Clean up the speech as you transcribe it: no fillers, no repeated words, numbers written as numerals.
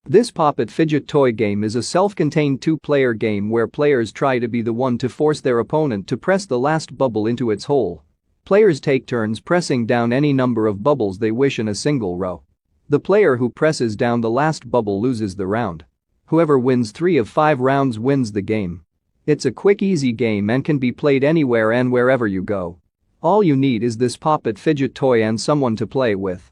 This Pop It fidget toy game is a self-contained two-player game where players try to be the one to force their opponent to press the last bubble into its hole. Players take turns pressing down any number of bubbles they wish in a single row. The player who presses down the last bubble loses the round. Whoever wins 3 of 5 rounds wins the game. It's a quick, easy game and can be played anywhere and wherever you go. All you need is this Pop It fidget toy and someone to play with.